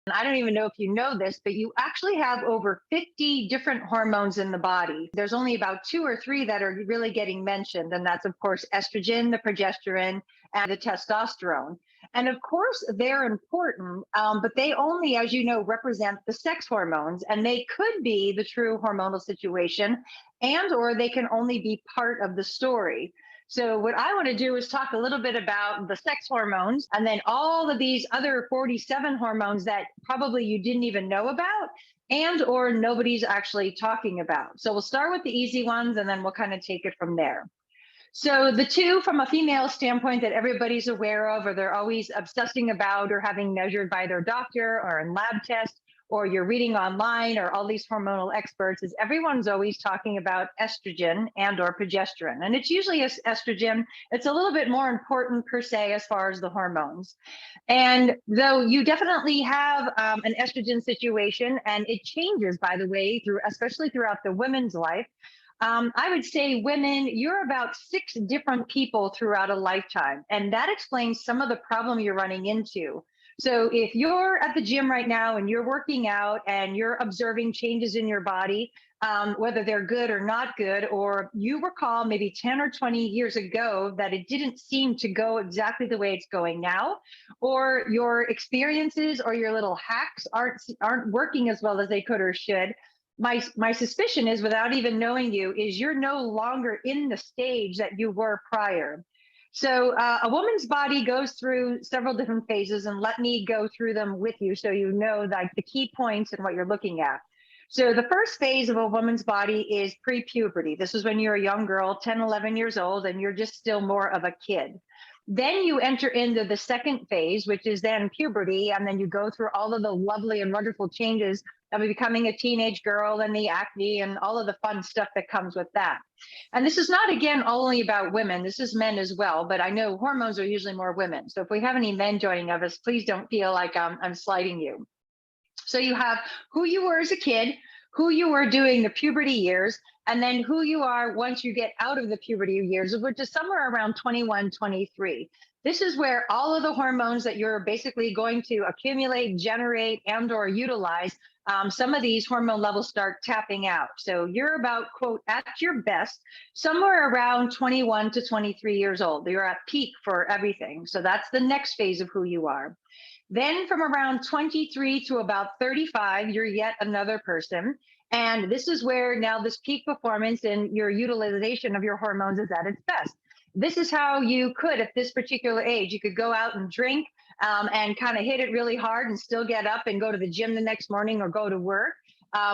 And I don't even know if you know this, but you actually have over 50 different hormones in the body. There's only about two or three that are really getting mentioned. And that's, of course, estrogen, the progesterone, and the testosterone. And of course, they're important, but they only, as you know, represent the sex hormones, and they could be the true hormonal situation, and or they can only be part of the story. So what I want to do is talk a little bit about the sex hormones and then all of these other 47 hormones that probably you didn't even know about and or nobody's actually talking about. So we'll start with the easy ones and then we'll kind of take it from there. So the two from a female standpoint that everybody's aware of, or they're always obsessing about or having measured by their doctor or in lab tests, or you're reading online or all these hormonal experts, is everyone's always talking about estrogen and or progesterone. And it's usually estrogen. It's a little bit more important per se as far as the hormones. And though you definitely have an estrogen situation, and it changes, by the way, through especially throughout the women's life. I would say women, you're about six different people throughout a lifetime. And that explains some of the problem you're running into. So if you're at the gym right now and you're working out and you're observing changes in your body, whether they're good or not good, or you recall maybe 10 or 20 years ago that it didn't seem to go exactly the way it's going now, or your experiences or your little hacks aren't working as well as they could or should, my suspicion is, without even knowing you, is you're no longer in the stage that you were prior. So a woman's body goes through several different phases, and let me go through them with you so you know like the key points and what you're looking at. So the first phase of a woman's body is pre-puberty. This is when you're a young girl, 10, 11 years old, and you're just still more of a kid. Then you enter into the second phase, which is then puberty, and then you go through all of the lovely and wonderful changes of becoming a teenage girl and the acne and all of the fun stuff that comes with that. And this is not, again, only about women. This is men as well, but I know hormones are usually more women. So if we have any men joining us, please don't feel like I'm slighting you. So you have who you were as a kid, who you were during the puberty years, and then who you are once you get out of the puberty years, which is somewhere around 21, 23. This is where all of the hormones that you're basically going to accumulate, generate, and or utilize, some of these hormone levels start tapping out. So you're about, quote, at your best, somewhere around 21 to 23 years old. You're at peak for everything. So that's the next phase of who you are. Then from around 23 to about 35, you're yet another person. And this is where now this peak performance and your utilization of your hormones is at its best. This is how you could, at this particular age, you could go out and drink and kind of hit it really hard and still get up and go to the gym the next morning or go to work.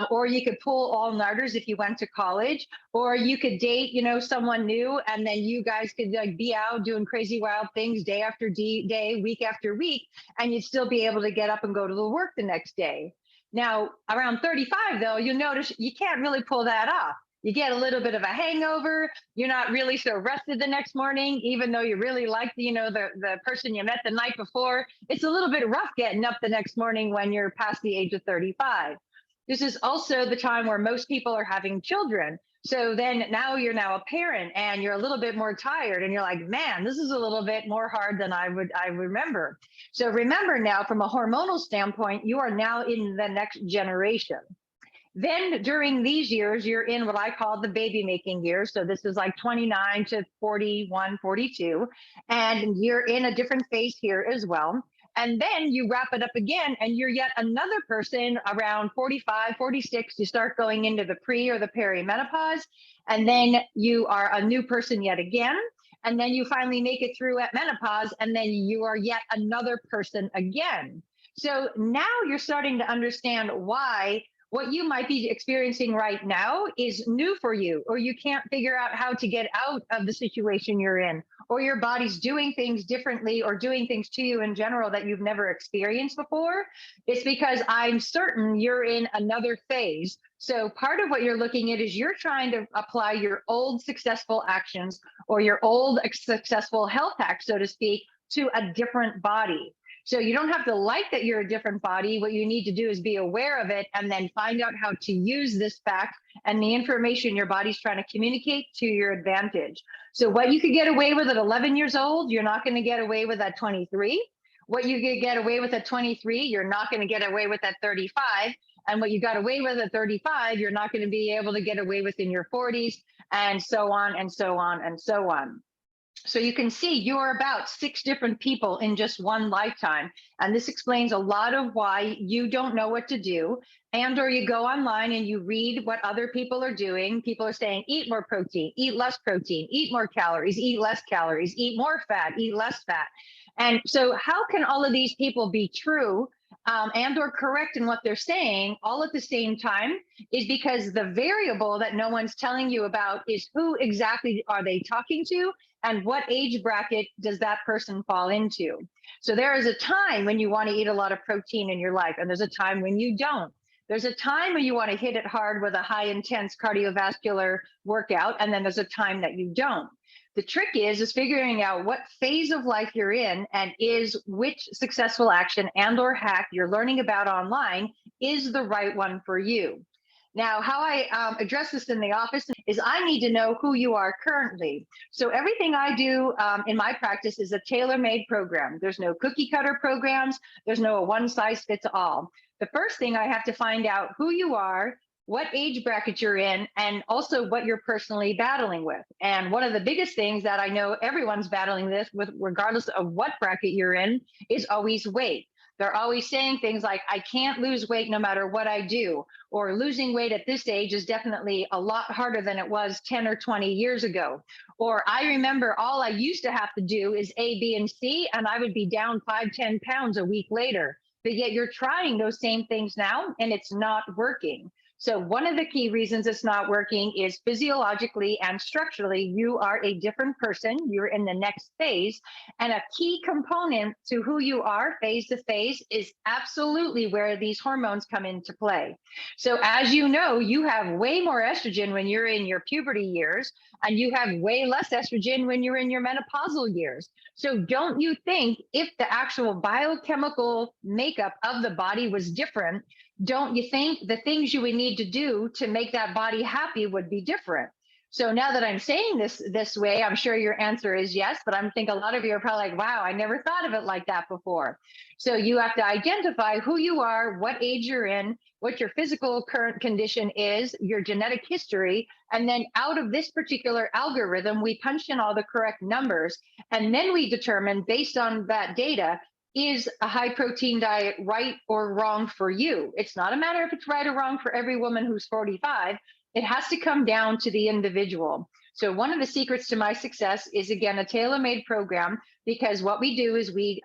Or you could pull all-nighters if you went to college, or you could date, someone new, and then you guys could like be out doing crazy wild things day after day, week after week, and you'd still be able to get up and go to the work the next day. Now, around 35, though, you'll notice you can't really pull that off. You get a little bit of a hangover. You're not really so rested the next morning, even though you really like, the person you met the night before. It's a little bit rough getting up the next morning when you're past the age of 35. This is also the time where most people are having children. So then now you're now a parent and you're a little bit more tired and you're like, man, this is a little bit more hard than I remember. So remember now, from a hormonal standpoint, you are now in the next generation. Then during these years, you're in what I call the baby making years. So this is like 29 to 41, 42. And you're in a different phase here as well. And then you wrap it up again and you're yet another person around 45, 46. You start going into the pre or the perimenopause. And then you are a new person yet again. And then you finally make it through at menopause. And then you are yet another person again. So now you're starting to understand why what you might be experiencing right now is new for you, or you can't figure out how to get out of the situation you're in, or your body's doing things differently or doing things to you in general that you've never experienced before. It's because I'm certain you're in another phase. So part of what you're looking at is you're trying to apply your old successful actions or your old successful health hack, so to speak, to a different body. So you don't have to like that you're a different body. What you need to do is be aware of it and then find out how to use this fact and the information your body's trying to communicate to your advantage. So what you could get away with at 11 years old, you're not going to get away with at 23. what you could get away with at 23, you're not going to get away with at 35. And what you got away with at 35, you're not going to be able to get away with in your 40s, and so on and so on and so on. So you can see you're about 6 different people in just one lifetime. And this explains a lot of why you don't know what to do. And or you go online and you read what other people are doing. People are saying, eat more protein, eat less protein, eat more calories, eat less calories, eat more fat, eat less fat. And so how can all of these people be true and or correct in what they're saying all at the same time? Is because the variable that no one's telling you about is who exactly are they talking to, and what age bracket does that person fall into. So there is a time when you want to eat a lot of protein in your life, and there's a time when you don't. There's a time when you want to hit it hard with a high intense cardiovascular workout, and then there's a time that you don't. The trick is figuring out what phase of life you're in, and is which successful action and or hack you're learning about online is the right one for you. Now, how I address this in the office is I need to know who you are currently. So everything I do in my practice is a tailor-made program. There's no cookie cutter programs. There's no one size fits all. The first thing I have to find out who you are, what age bracket you're in, and also what you're personally battling with. And one of the biggest things that I know everyone's battling this with, regardless of what bracket you're in, is always weight. They're always saying things like, I can't lose weight no matter what I do, or losing weight at this age is definitely a lot harder than it was 10 or 20 years ago. Or I remember all I used to have to do is A, B, and C, and I would be down 5-10 pounds a week later. But yet you're trying those same things now and it's not working. So one of the key reasons it's not working is physiologically and structurally, you are a different person. You're in the next phase. And a key component to who you are phase to phase is absolutely where these hormones come into play. So as you know, you have way more estrogen when you're in your puberty years, and you have way less estrogen when you're in your menopausal years. So don't you think if the actual biochemical makeup of the body was different, don't you think the things you would need to do to make that body happy would be different? So now that I'm saying this way, I'm sure your answer is yes, but I think a lot of you are probably like, wow, I never thought of it like that before. So you have to identify who you are, what age you're in, what your physical current condition is, your genetic history, and then out of this particular algorithm, we punch in all the correct numbers, and then we determine based on that data, is a high protein diet right or wrong for you? It's not a matter if it's right or wrong for every woman who's 45. It has to come down to the individual. So one of the secrets to my success is, again, a tailor-made program, because what we do is we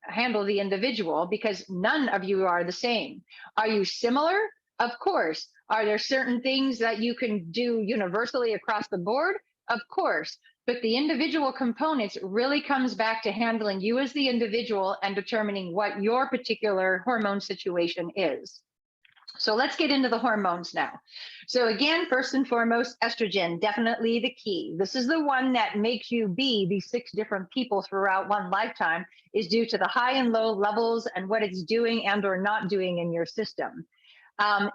handle the individual, because none of you are the same. Are you similar? Of course. Are there certain things that you can do universally across the board? Of course. But the individual components really comes back to handling you as the individual and determining what your particular hormone situation is. So let's get into the hormones now. So again, first and foremost, estrogen, definitely the key. This is the one that makes you be these 6 different people throughout one lifetime, is due to the high and low levels and what it's doing and or not doing in your system.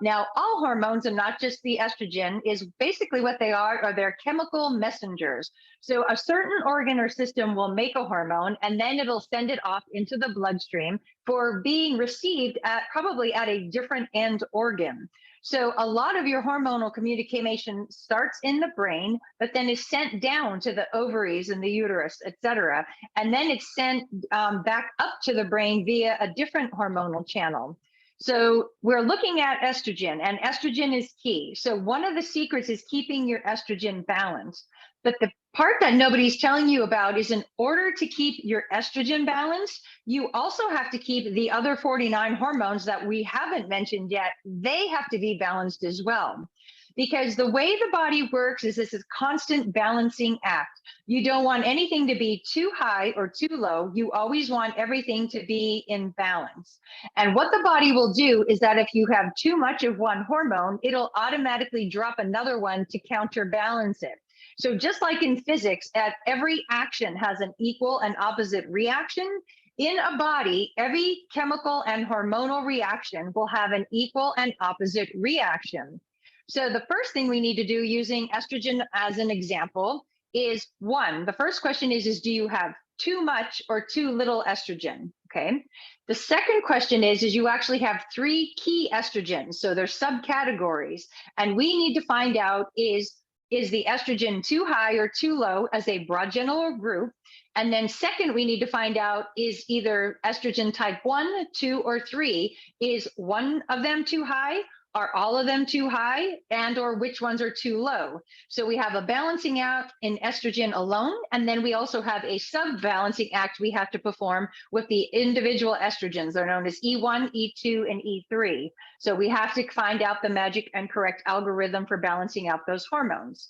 Now, all hormones, and not just the estrogen, is basically what they are they're chemical messengers. So a certain organ or system will make a hormone, and then it'll send it off into the bloodstream for being received probably at a different end organ. So a lot of your hormonal communication starts in the brain, but then is sent down to the ovaries and the uterus, et cetera. And then it's sent back up to the brain via a different hormonal channel. So we're looking at estrogen, and estrogen is key. So one of the secrets is keeping your estrogen balanced. But the part that nobody's telling you about is, in order to keep your estrogen balanced, you also have to keep the other 49 hormones that we haven't mentioned yet. They have to be balanced as well. Because the way the body works is this is constant balancing act. You don't want anything to be too high or too low. You always want everything to be in balance. And what the body will do is that if you have too much of one hormone, it'll automatically drop another one to counterbalance it. So just like in physics, every action has an equal and opposite reaction. In a body, every chemical and hormonal reaction will have an equal and opposite reaction. So the first thing we need to do, using estrogen as an example, is one, the first question is do you have too much or too little estrogen? Okay. The second question is you actually have three key estrogens. So there's subcategories. And we need to find out is the estrogen too high or too low as a broad general group? And then second, we need to find out is either estrogen type 1, 2, or 3, is one of them too high? Are all of them too high, and or which ones are too low? So we have a balancing act in estrogen alone, and then we also have a sub-balancing act we have to perform with the individual estrogens. They're known as E1, E2, and E3. So we have to find out the magic and correct algorithm for balancing out those hormones.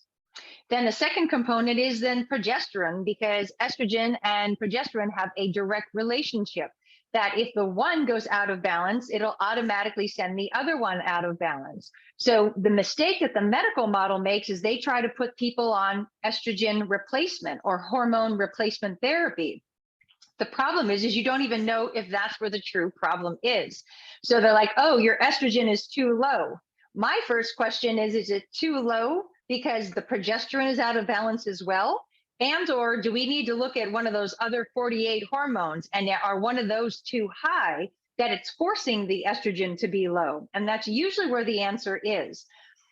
Then the second component is then progesterone, because estrogen and progesterone have a direct relationship that if the one goes out of balance, it'll automatically send the other one out of balance. So the mistake that the medical model makes is they try to put people on estrogen replacement or hormone replacement therapy. The problem is you don't even know if that's where the true problem is. So they're like, oh, your estrogen is too low. My first question is it too low because the progesterone is out of balance as well? And or do we need to look at one of those other 48 hormones, and are one of those too high that it's forcing the estrogen to be low? And that's usually where the answer is.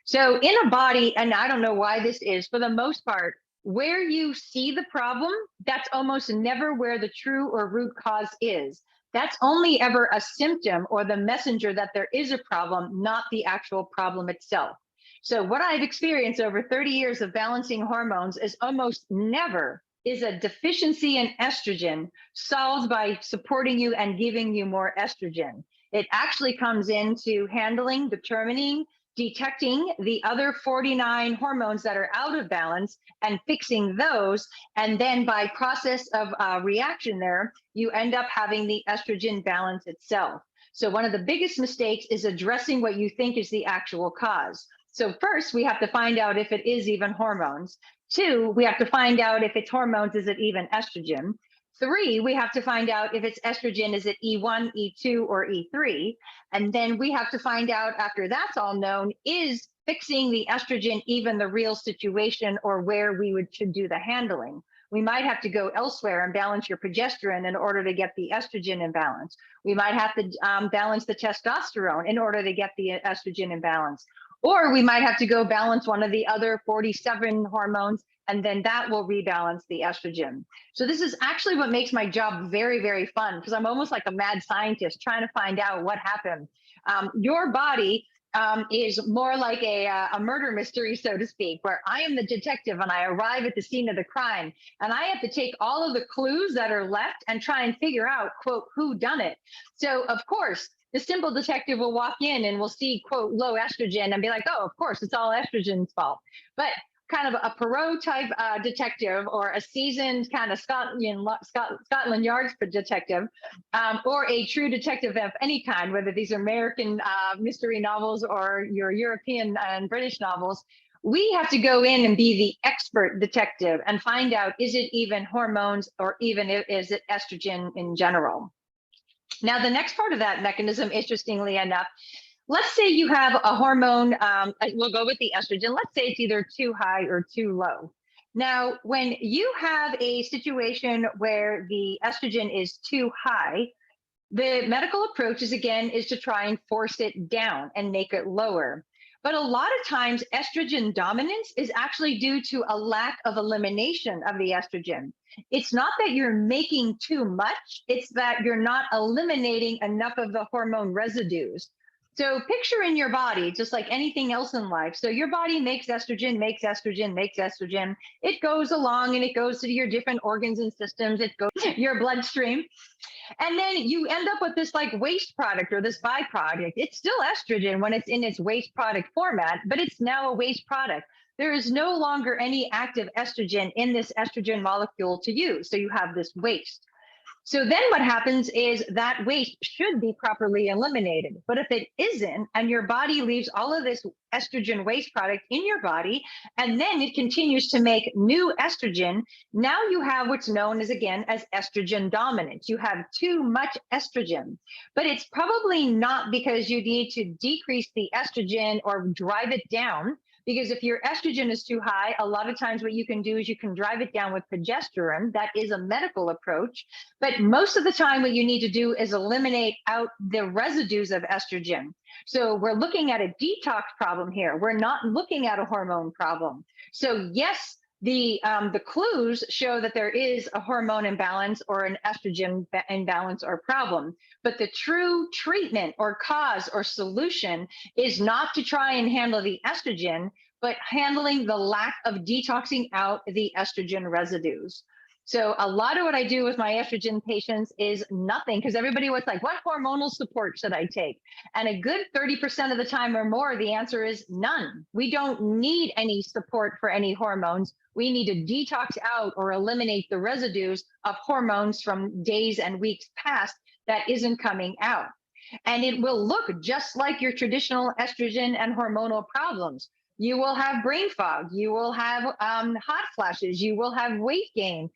So in a body, and I don't know why this is, for the most part, where you see the problem, that's almost never where the true or root cause is. That's only ever a symptom or the messenger that there is a problem, not the actual problem itself. So what I've experienced over 30 years of balancing hormones is almost never is a deficiency in estrogen solved by supporting you and giving you more estrogen. It actually comes into handling, determining, detecting the other 49 hormones that are out of balance and fixing those. And then by process of reaction there, you end up having the estrogen balance itself. So one of the biggest mistakes is addressing what you think is the actual cause. So first, we have to find out if it is even hormones. 2, we have to find out if it's hormones, is it even estrogen? 3, we have to find out if it's estrogen, is it E1, E2, or E3? And then we have to find out after that's all known, is fixing the estrogen even the real situation or where we should do the handling? We might have to go elsewhere and balance your progesterone in order to get the estrogen in balance. We might have to balance the testosterone in order to get the estrogen in balance. Or we might have to go balance one of the other 47 hormones, and then that will rebalance the estrogen. So this is actually what makes my job very, very fun, because I'm almost like a mad scientist trying to find out what happened. Your body is more like a murder mystery, so to speak, where I am the detective and I arrive at the scene of the crime, and I have to take all of the clues that are left and try and figure out, quote, who done it. So of course, the simple detective will walk in and will see, quote, low estrogen and be like, oh, of course, it's all estrogen's fault. But kind of a Perot type detective, or a seasoned kind of Scotland Yard detective, or a true detective of any kind, whether these are American mystery novels or your European and British novels, we have to go in and be the expert detective and find out, is it even hormones, or even is it estrogen in general? Now, the next part of that mechanism, interestingly enough, let's say you have a hormone, we'll go with the estrogen. Let's say it's either too high or too low. Now, when you have a situation where the estrogen is too high, the medical approach is to try and force it down and make it lower. But a lot of times estrogen dominance is actually due to a lack of elimination of the estrogen. It's not that you're making too much, it's that you're not eliminating enough of the hormone residues. So picture in your body, just like anything else in life. So your body makes estrogen, makes estrogen, makes estrogen. It goes along and it goes to your different organs and systems. It goes to your bloodstream. And then you end up with this like waste product or this byproduct. It's still estrogen when it's in its waste product format, but it's now a waste product. There is no longer any active estrogen in this estrogen molecule to use. So you have this waste. So then what happens is that waste should be properly eliminated. But if it isn't, and your body leaves all of this estrogen waste product in your body, and then it continues to make new estrogen, now you have what's known as, again, as estrogen dominance. You have too much estrogen, but it's probably not because you need to decrease the estrogen or drive it down. Because if your estrogen is too high, a lot of times what you can do is you can drive it down with progesterone. That is a medical approach. But most of the time, what you need to do is eliminate out the residues of estrogen. So we're looking at a detox problem here. We're not looking at a hormone problem. So yes, the clues show that there is a hormone imbalance or an estrogen imbalance or problem. But the true treatment or cause or solution is not to try and handle the estrogen, but handling the lack of detoxing out the estrogen residues. So a lot of what I do with my estrogen patients is nothing, because everybody was like, what hormonal support should I take? And a good 30% of the time or more, the answer is none. We don't need any support for any hormones. We need to detox out or eliminate the residues of hormones from days and weeks past that isn't coming out. And it will look just like your traditional estrogen and hormonal problems. You will have brain fog. You will have hot flashes. You will have weight gain.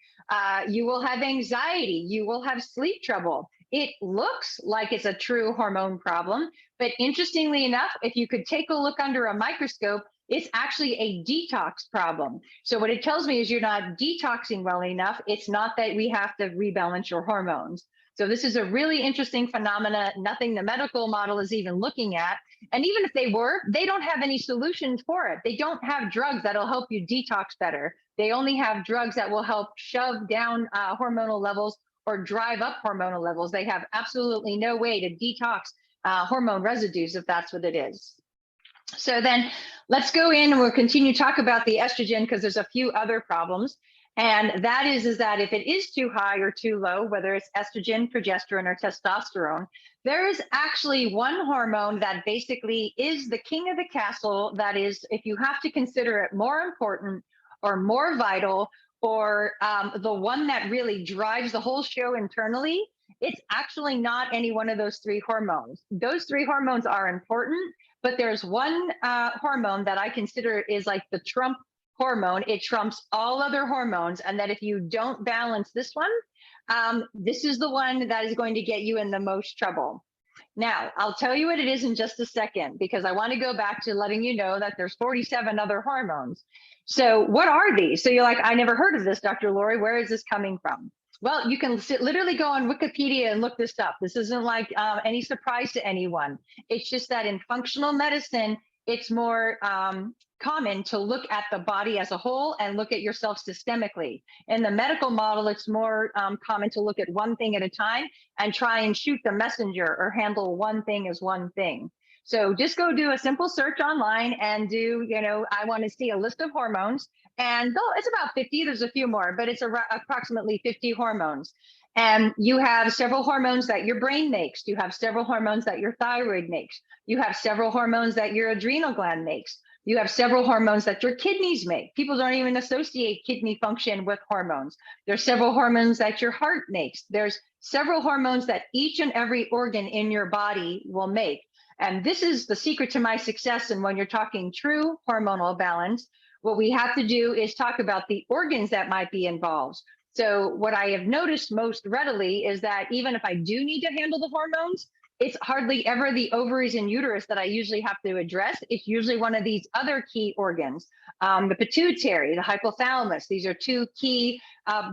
You will have anxiety. You will have sleep trouble. It looks like it's a true hormone problem. But interestingly enough, if you could take a look under a microscope, it's actually a detox problem. So what it tells me is you're not detoxing well enough. It's not that we have to rebalance your hormones. So this is a really interesting phenomena, nothing the medical model is even looking at. And even if they were, they don't have any solutions for it. They don't have drugs that'll help you detox better. They only have drugs that will help shove down hormonal levels or drive up hormonal levels. They have absolutely no way to detox hormone residues if that's what it is. So then let's go in and we'll continue to talk about the estrogen because there's a few other problems. And that is that if it is too high or too low, whether it's estrogen, progesterone, or testosterone, there is actually one hormone that basically is the king of the castle. That is, if you have to consider it more important or more vital, or the one that really drives the whole show internally, it's actually not any one of those three hormones. Those three hormones are important, but there's one hormone that I consider is like the Trump hormone. It trumps all other hormones, and that if you don't balance this one, this is the one that is going to get you in the most trouble. Now, I'll tell you what it is in just a second, because I want to go back to letting you know that there's 47 other hormones. So what are these? So you're like, I never heard of this, Dr. Lori. Where is this coming from? Well, you can literally go on Wikipedia and look this up. This isn't like any surprise to anyone. It's just that in functional medicine, it's more common to look at the body as a whole and look at yourself systemically. In the medical model, it's more common to look at one thing at a time and try and shoot the messenger or handle one thing as one thing. So just go do a simple search online and do, I want to see a list of hormones. And it's about 50, there's a few more, but it's approximately 50 hormones. And you have several hormones that your brain makes. You have several hormones that your thyroid makes. You have several hormones that your adrenal gland makes. You have several hormones that your kidneys make. People don't even associate kidney function with hormones. There's several hormones that your heart makes. There's several hormones that each and every organ in your body will make. And this is the secret to my success. And when you're talking true hormonal balance, what we have to do is talk about the organs that might be involved. So what I have noticed most readily is that even if I do need to handle the hormones, it's hardly ever the ovaries and uterus that I usually have to address. It's usually one of these other key organs, the pituitary, the hypothalamus. These are two key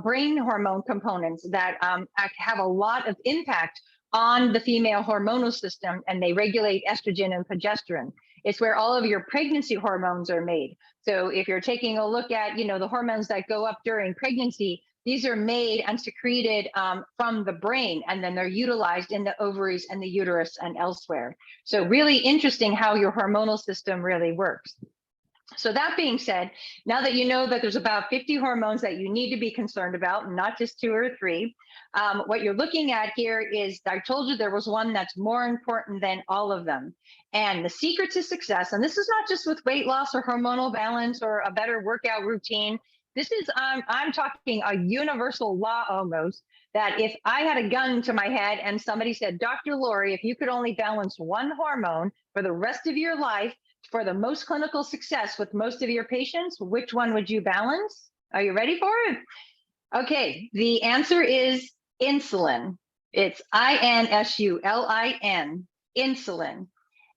brain hormone components that have a lot of impact on the female hormonal system, and they regulate estrogen and progesterone. It's where all of your pregnancy hormones are made. So if you're taking a look at, the hormones that go up during pregnancy, these are made and secreted from the brain, and then they're utilized in the ovaries and the uterus and elsewhere. So really interesting how your hormonal system really works. So that being said, now that you know that there's about 50 hormones that you need to be concerned about, not just 2 or 3, what you're looking at here is, I told you there was one that's more important than all of them. And the secret to success, and this is not just with weight loss or hormonal balance or a better workout routine. This is, I'm talking a universal law almost, that if I had a gun to my head and somebody said, Dr. Lori, if you could only balance one hormone for the rest of your life, for the most clinical success with most of your patients, which one would you balance? Are you ready for it? Okay, the answer is insulin. It's INSULIN, insulin.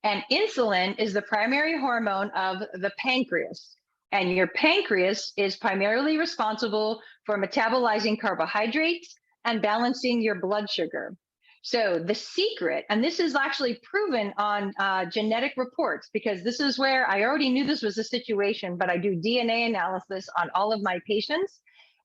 And insulin is the primary hormone of the pancreas. And your pancreas is primarily responsible for metabolizing carbohydrates and balancing your blood sugar. So the secret, and this is actually proven on genetic reports, because this is where I already knew this was a situation, but I do DNA analysis on all of my patients.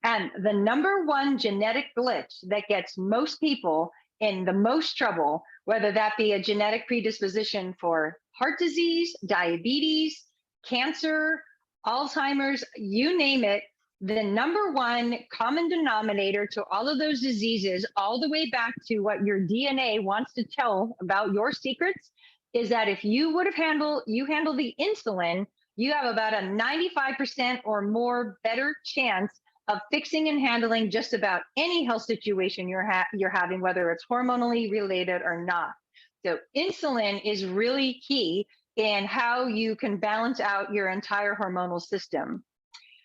And the number one genetic glitch that gets most people in the most trouble, whether that be a genetic predisposition for heart disease, diabetes, cancer, Alzheimer's, you name it, the number one common denominator to all of those diseases, all the way back to what your DNA wants to tell about your secrets, is that if you would have handled the insulin, you have about a 95% or more better chance of fixing and handling just about any health situation you're having, whether it's hormonally related or not. So insulin is really key in how you can balance out your entire hormonal system.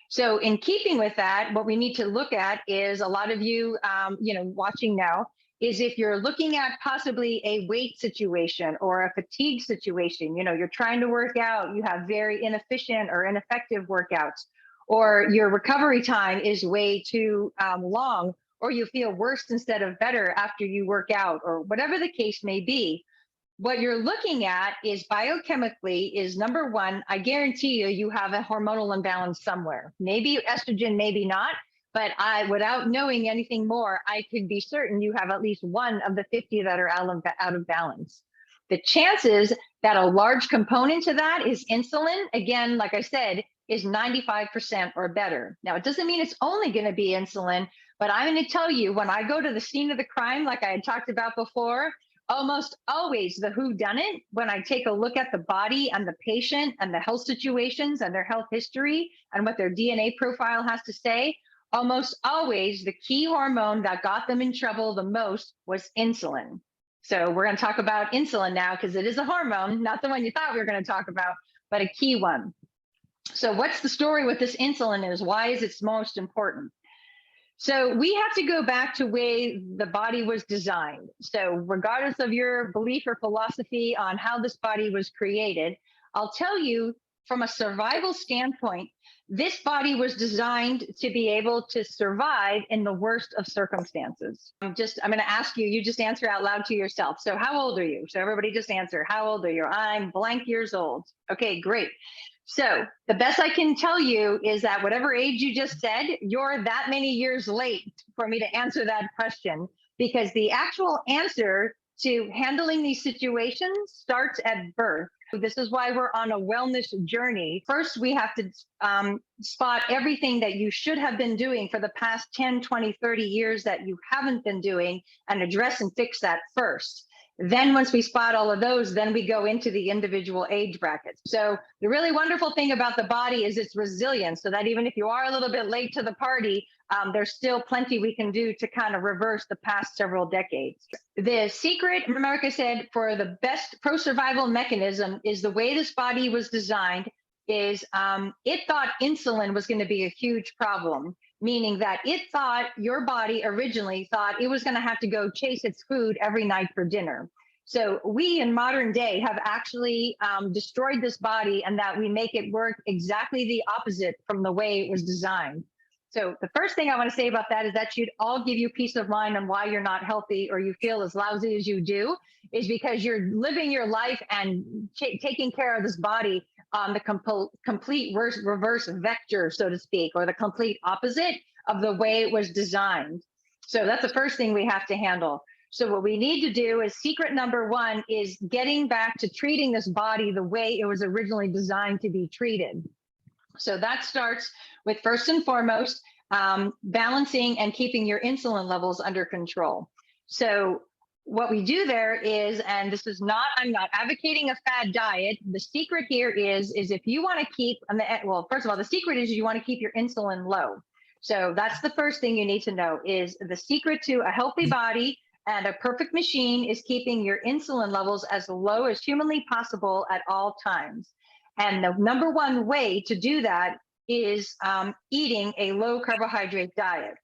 So in keeping with that, what we need to look at is, a lot of you, watching now, is if you're looking at possibly a weight situation or a fatigue situation, you're trying to work out, you have very inefficient or ineffective workouts, or your recovery time is way too long, or you feel worse instead of better after you work out, or whatever the case may be. What you're looking at is biochemically is number one, I guarantee you have a hormonal imbalance somewhere. Maybe estrogen, maybe not, but without knowing anything more, I could be certain you have at least one of the 50 that are out of balance. The chances that a large component to that is insulin, again, like I said, is 95% or better. Now, it doesn't mean it's only going to be insulin, but I'm going to tell you, when I go to the scene of the crime, like I had talked about before, almost always the whodunit, when I take a look at the body and the patient and the health situations and their health history and what their DNA profile has to say, almost always the key hormone that got them in trouble the most was insulin. So we're going to talk about insulin now, because it is a hormone, not the one you thought we were going to talk about, but a key one. So what's the story with this insulin is? Why is it most important? So we have to go back to way the body was designed. So regardless of your belief or philosophy on how this body was created, I'll tell you from a survival standpoint, this body was designed to be able to survive in the worst of circumstances. I'm going to ask you, you just answer out loud to yourself. So how old are you? So everybody just answer, how old are you? I'm blank years old. Okay, great. So the best I can tell you is that whatever age you just said, you're that many years late for me to answer that question, because the actual answer to handling these situations starts at birth. This is why we're on a wellness journey. First, we have to spot everything that you should have been doing for the past 10, 20, 30 years that you haven't been doing, and address and fix that first. Then once we spot all of those, then we go into the individual age brackets. So the really wonderful thing about the body is its resilience, so that even if you are a little bit late to the party, there's still plenty we can do to kind of reverse the past several decades. The secret, America said, for the best pro-survival mechanism is the way this body was designed is it thought insulin was going to be a huge problem, meaning that it thought, your body originally thought it was going to have to go chase its food every night for dinner. So we in modern day have actually destroyed this body, and that we make it work exactly the opposite from the way it was designed. So the first thing I want to say about that is that should all give you peace of mind on why you're not healthy or you feel as lousy as you do, is because you're living your life and taking care of this body on the complete reverse vector, so to speak, or the complete opposite of the way it was designed. So that's the first thing we have to handle. So what we need to do is secret number one is getting back to treating this body the way it was originally designed to be treated. So that starts with, first and foremost, balancing and keeping your insulin levels under control. So what we do there is, and this is not, I'm not advocating a fad diet. The secret here is if you want to keep, well, first of all, the secret is you want to keep your insulin low. So that's the first thing you need to know, is the secret to a healthy body and a perfect machine is keeping your insulin levels as low as humanly possible at all times. And the number one way to do that is eating a low carbohydrate diet.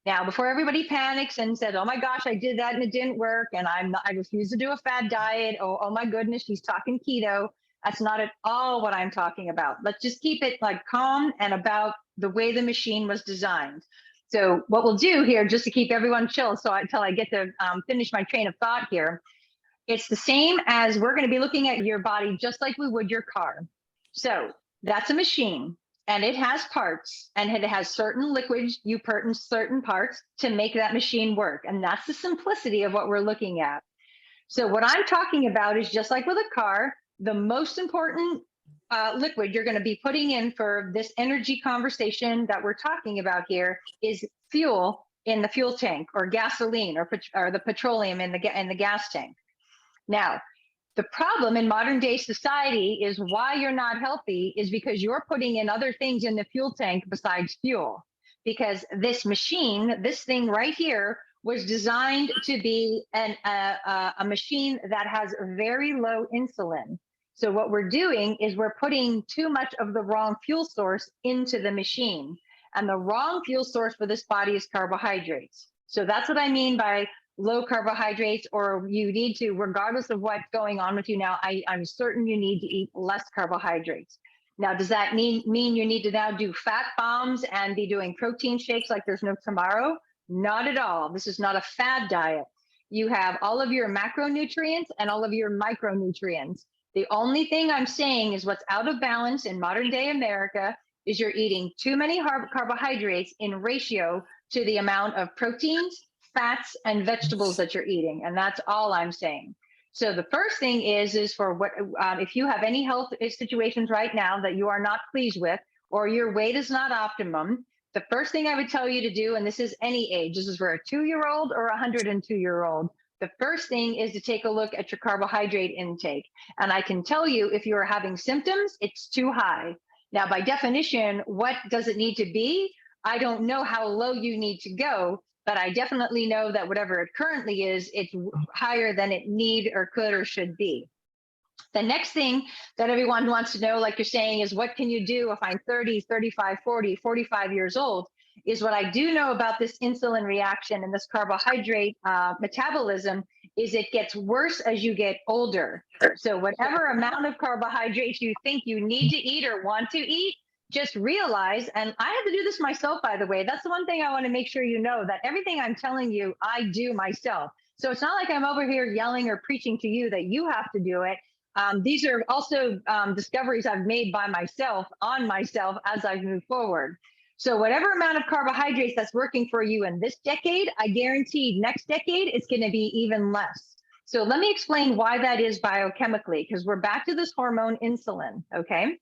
Now, before everybody panics and says, "Oh my gosh, I did that and it didn't work, and I refuse to do a fad diet. Oh my goodness, she's talking keto." That's not at all what I'm talking about. Let's just keep it like calm and about the way the machine was designed. So what we'll do here, just to keep everyone chill, until I get to finish my train of thought here, it's the same as we're going to be looking at your body just like we would your car. So that's a machine, and it has parts, and it has certain liquids you put in certain parts to make that machine work. And that's the simplicity of what we're looking at. So what I'm talking about is just like with a car, the most important liquid you're going to be putting in for this energy conversation that we're talking about here is fuel in the fuel tank, or gasoline, or the petroleum in the gas tank. Now, the problem in modern day society is why you're not healthy is because you're putting in other things in the fuel tank besides fuel. Because this machine, this thing right here, was designed to be a machine that has very low insulin. So what we're doing is we're putting too much of the wrong fuel source into the machine. And the wrong fuel source for this body is carbohydrates. So that's what I mean by low carbohydrates, or you need to, regardless of what's going on with you now, I'm certain you need to eat less carbohydrates. Now, does that mean you need to now do fat bombs and be doing protein shakes like there's no tomorrow? Not at all. This is not a fad diet. You have all of your macronutrients and all of your micronutrients. The only thing I'm saying is what's out of balance in modern day America is you're eating too many carbohydrates in ratio to the amount of proteins, fats, and vegetables that you're eating. And that's all I'm saying. So the first thing is for what, if you have any health situations right now that you are not pleased with, or your weight is not optimum, the first thing I would tell you to do, and this is any age, this is for a 2-year-old or a 102-year-old, the first thing is to take a look at your carbohydrate intake. And I can tell you, if you are having symptoms, it's too high. Now, by definition, what does it need to be? I don't know how low you need to go, but I definitely know that whatever it currently is, it's higher than it need or could or should be. The next thing that everyone wants to know, like you're saying, is what can you do if I'm 30, 35, 40, 45 years old? Is what I do know about this insulin reaction and this carbohydrate metabolism is it gets worse as you get older. So whatever amount of carbohydrates you think you need to eat or want to eat, just realize, and I had to do this myself, by the way. That's the one thing I want to make sure you know, that everything I'm telling you, I do myself. So it's not like I'm over here yelling or preaching to you that you have to do it. These are also discoveries I've made by myself, on myself, as I've moved forward. So whatever amount of carbohydrates that's working for you in this decade, I guarantee next decade, it's going to be even less. So let me explain why that is biochemically, because we're back to this hormone insulin, okay?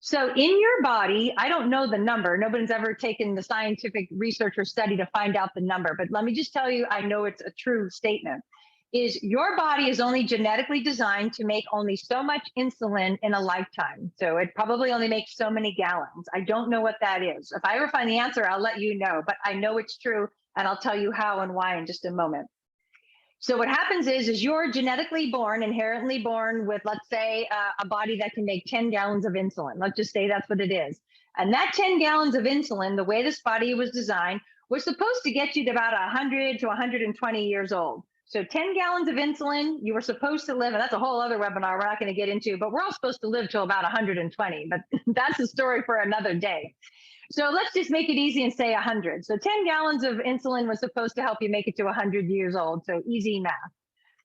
So in your body, I don't know the number. Nobody's ever taken the scientific research or study to find out the number, but let me just tell you, I know it's a true statement, is your body is only genetically designed to make only so much insulin in a lifetime. So it probably only makes so many gallons. I don't know what that is. If I ever find the answer, I'll let you know, but I know it's true, and I'll tell you how and why in just a moment. So what happens is you're genetically born, inherently born with, let's say, a body that can make 10 gallons of insulin. Let's just say that's what it is. And that 10 gallons of insulin, the way this body was designed, was supposed to get you to about 100 to 120 years old. So 10 gallons of insulin, you were supposed to live, and that's a whole other webinar we're not going to get into, but we're all supposed to live till about 120, but that's a story for another day. So let's just make it easy and say 100. So 10 gallons of insulin was supposed to help you make it to 100 years old. So easy math.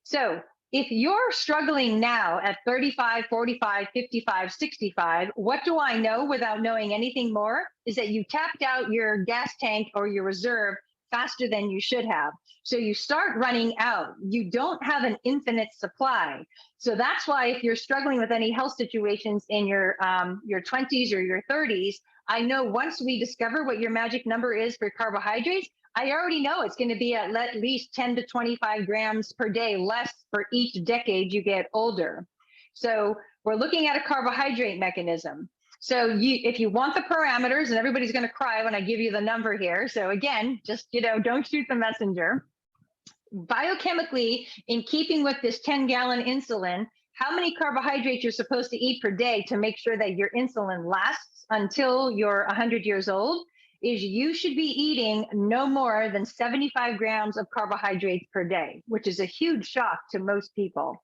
So if you're struggling now at 35, 45, 55, 65, what do I know without knowing anything more is that you tapped out your gas tank or your reserve faster than you should have. So you start running out. You don't have an infinite supply. So that's why if you're struggling with any health situations in your 20s or your 30s, I know once we discover what your magic number is for carbohydrates, I already know it's going to be at least 10 to 25 grams per day less for each decade you get older. So we're looking at a carbohydrate mechanism. So if you want the parameters, and everybody's going to cry when I give you the number here. So again, just, don't shoot the messenger. Biochemically, in keeping with this 10-gallon insulin, how many carbohydrates you're supposed to eat per day to make sure that your insulin lasts until you're 100 years old is you should be eating no more than 75 grams of carbohydrates per day, which is a huge shock to most people.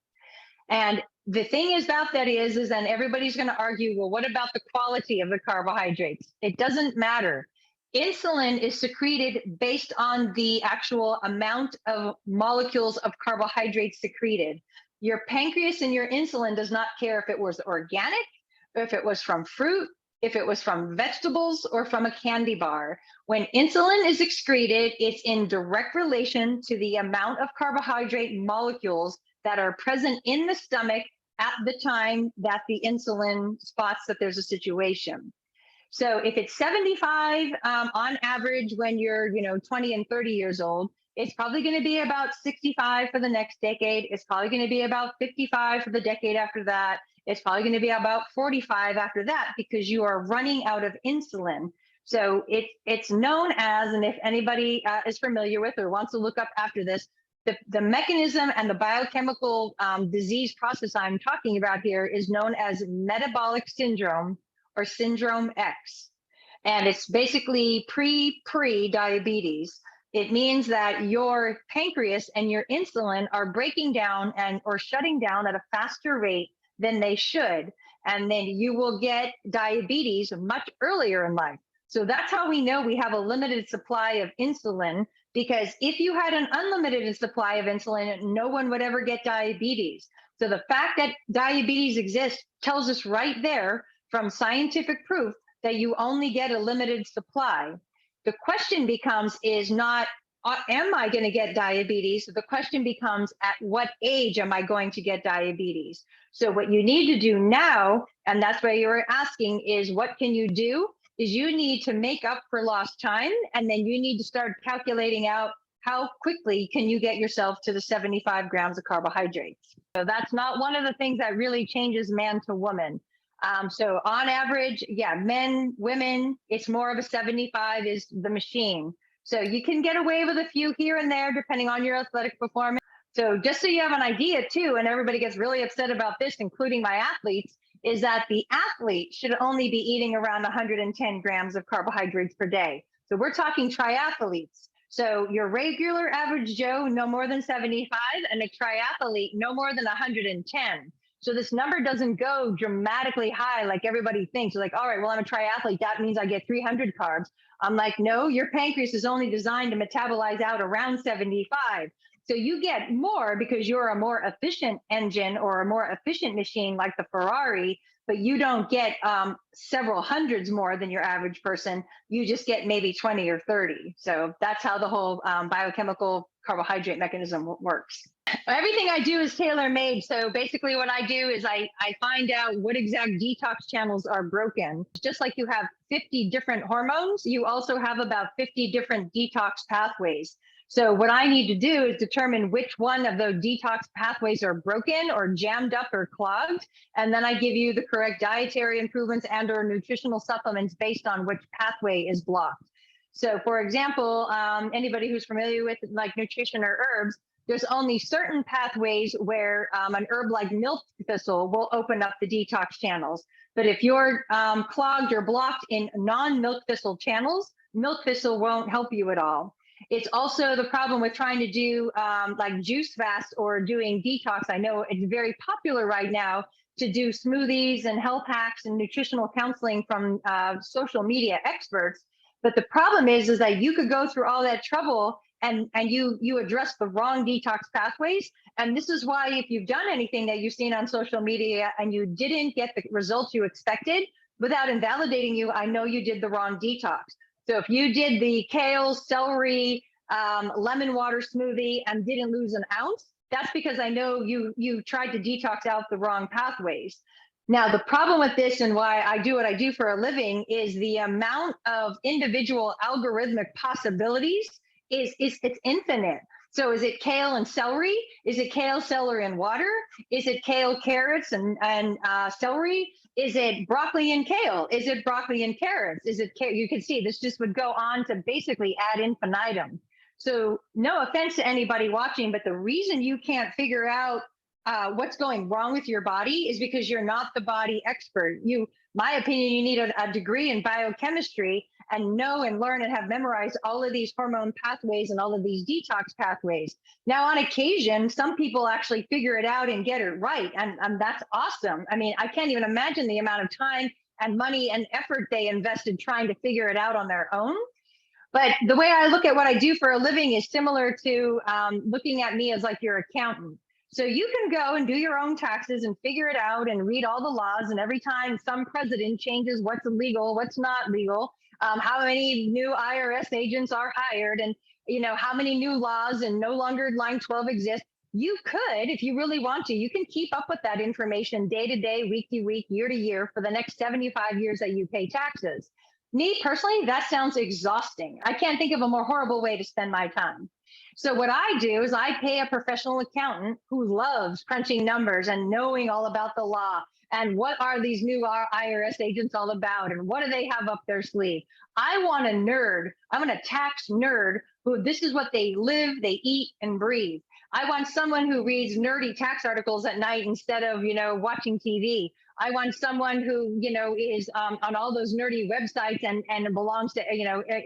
And the thing is about that is then everybody's going to argue, well, what about the quality of the carbohydrates? It doesn't matter. Insulin is secreted based on the actual amount of molecules of carbohydrates secreted. Your pancreas and your insulin does not care if it was organic, if it was from fruit, if it was from vegetables, or from a candy bar. When insulin is excreted, it's in direct relation to the amount of carbohydrate molecules that are present in the stomach at the time that the insulin spots that there's a situation. So if it's 75 on average when you're 20 and 30 years old, it's probably going to be about 65 for the next decade. It's probably going to be about 55 for the decade after that. It's probably going to be about 45 after that, because you are running out of insulin. So it's known as, and if anybody is familiar with or wants to look up after this, the mechanism and the biochemical disease process I'm talking about here is known as metabolic syndrome, or syndrome X. And it's basically pre-diabetes. It means that your pancreas and your insulin are breaking down or shutting down at a faster rate than they should. And then you will get diabetes much earlier in life. So that's how we know we have a limited supply of insulin, because if you had an unlimited supply of insulin, no one would ever get diabetes. So the fact that diabetes exists tells us right there from scientific proof that you only get a limited supply. The question becomes is not, am I going to get diabetes? The question becomes, at what age am I going to get diabetes? So what you need to do now, and that's why you were asking, is what can you do? Is you need to make up for lost time, and then you need to start calculating out how quickly can you get yourself to the 75 grams of carbohydrates. So that's not one of the things that really changes man to woman. So on average, yeah, men, women, it's more of a 75 is the machine. So you can get away with a few here and there, depending on your athletic performance. So just so you have an idea too, and everybody gets really upset about this, including my athletes, is that the athlete should only be eating around 110 grams of carbohydrates per day. So we're talking triathletes. So your regular average Joe, no more than 75, and a triathlete, no more than 110. So this number doesn't go dramatically high like everybody thinks. Like, all right, well, I'm a triathlete. That means I get 300 carbs. I'm like, no, your pancreas is only designed to metabolize out around 75. So you get more because you're a more efficient engine or a more efficient machine like the Ferrari, but you don't get several hundreds more than your average person. You just get maybe 20 or 30. So that's how the whole biochemical carbohydrate mechanism works. Everything I do is tailor-made. So basically what I do is I find out what exact detox channels are broken. Just like you have 50 different hormones, you also have about 50 different detox pathways. So what I need to do is determine which one of those detox pathways are broken or jammed up or clogged. And then I give you the correct dietary improvements and or nutritional supplements based on which pathway is blocked. So for example, anybody who's familiar with like nutrition or herbs, there's only certain pathways where an herb like milk thistle will open up the detox channels. But if you're clogged or blocked in non-milk thistle channels, milk thistle won't help you at all. It's also the problem with trying to do like juice fast or doing detox. I know it's very popular right now to do smoothies and health hacks and nutritional counseling from social media experts. But the problem is that you could go through all that trouble and you address the wrong detox pathways. And this is why if you've done anything that you've seen on social media and you didn't get the results you expected, without invalidating you, I know you did the wrong detox. So if you did the kale, celery, lemon water smoothie and didn't lose an ounce, that's because I know you tried to detox out the wrong pathways. Now, the problem with this and why I do what I do for a living is the amount of individual algorithmic possibilities it's infinite. So is it kale and celery? Is it kale, celery, and water? Is it kale, carrots, and celery? Is it broccoli and kale? Is it broccoli and carrots? Is it you can see this just would go on to basically ad infinitum. So no offense to anybody watching, but the reason you can't figure out what's going wrong with your body is because you're not the body expert. My opinion, you need a degree in biochemistry and know and learn and have memorized all of these hormone pathways and all of these detox pathways. Now, on occasion, some people actually figure it out and get it right. And that's awesome. I mean, I can't even imagine the amount of time and money and effort they invested trying to figure it out on their own. But the way I look at what I do for a living is similar to looking at me as like your accountant. So you can go and do your own taxes and figure it out and read all the laws. And every time some president changes what's illegal, what's not legal, how many new IRS agents are hired, and how many new laws and no longer line 12 exist. You could, if you really want to, you can keep up with that information day to day, week to week, year to year for the next 75 years that you pay taxes. Me personally, that sounds exhausting. I can't think of a more horrible way to spend my time. So what I do is I pay a professional accountant who loves crunching numbers and knowing all about the law and what are these new IRS agents all about and what do they have up their sleeve. I want a nerd. I want a tax nerd who this is what they live, they eat and breathe. I want someone who reads nerdy tax articles at night instead of, watching TV. I want someone who, is on all those nerdy websites and belongs to,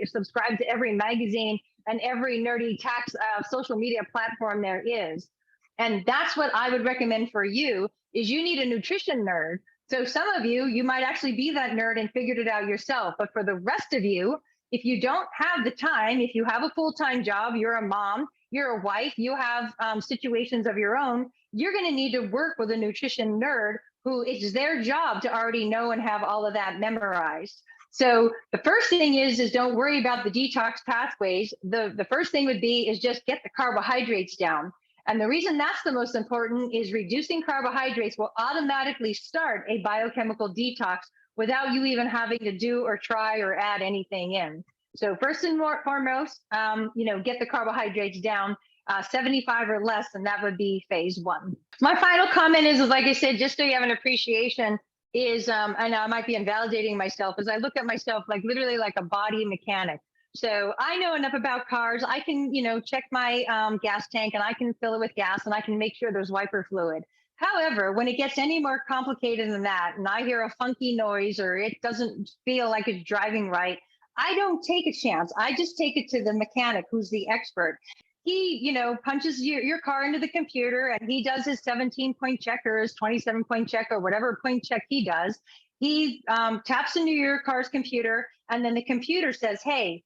subscribe to every magazine and every nerdy tax social media platform there is. And that's what I would recommend for you is you need a nutrition nerd. So some of you, you might actually be that nerd and figured it out yourself. But for the rest of you, if you don't have the time, if you have a full-time job, you're a mom, you're a wife, you have situations of your own, you're going to need to work with a nutrition nerd who it's their job to already know and have all of that memorized. So the first thing is don't worry about the detox pathways. The first thing would be is just get the carbohydrates down. And the reason that's the most important is reducing carbohydrates will automatically start a biochemical detox without you even having to do or try or add anything in. So first and foremost, get the carbohydrates down. 75 or less, and that would be phase one. My final comment is like I said, just so you have an appreciation, is I know I might be invalidating myself as I look at myself like literally like a body mechanic. So I know enough about cars. I can, check my gas tank and I can fill it with gas and I can make sure there's wiper fluid. However, when it gets any more complicated than that, and I hear a funky noise or it doesn't feel like it's driving right, I don't take a chance. I just take it to the mechanic who's the expert. He, punches your car into the computer and he does his 17-point check or his 27-point check or whatever point check he does. He taps into your car's computer and then the computer says, hey,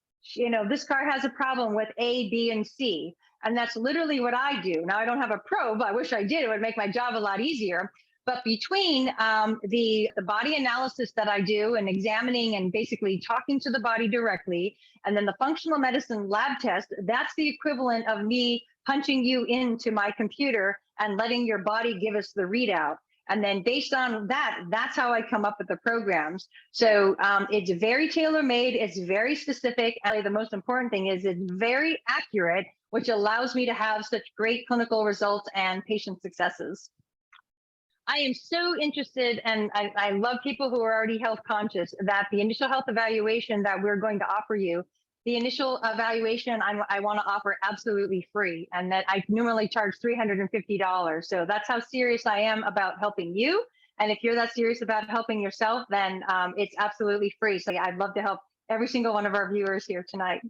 this car has a problem with A, B, and C. And that's literally what I do. Now, I don't have a probe. I wish I did. It would make my job a lot easier. But between the body analysis that I do and examining and basically talking to the body directly, and then the functional medicine lab test, that's the equivalent of me punching you into my computer and letting your body give us the readout. And then based on that, that's how I come up with the programs. So it's very tailor-made, it's very specific. And the most important thing is it's very accurate, which allows me to have such great clinical results and patient successes. I am so interested, and I love people who are already health conscious, that the initial health evaluation that we're going to offer you, the initial evaluation I want to offer absolutely free, and that I normally charge $350. So that's how serious I am about helping you. And if you're that serious about helping yourself, then it's absolutely free. So I'd love to help every single one of our viewers here tonight.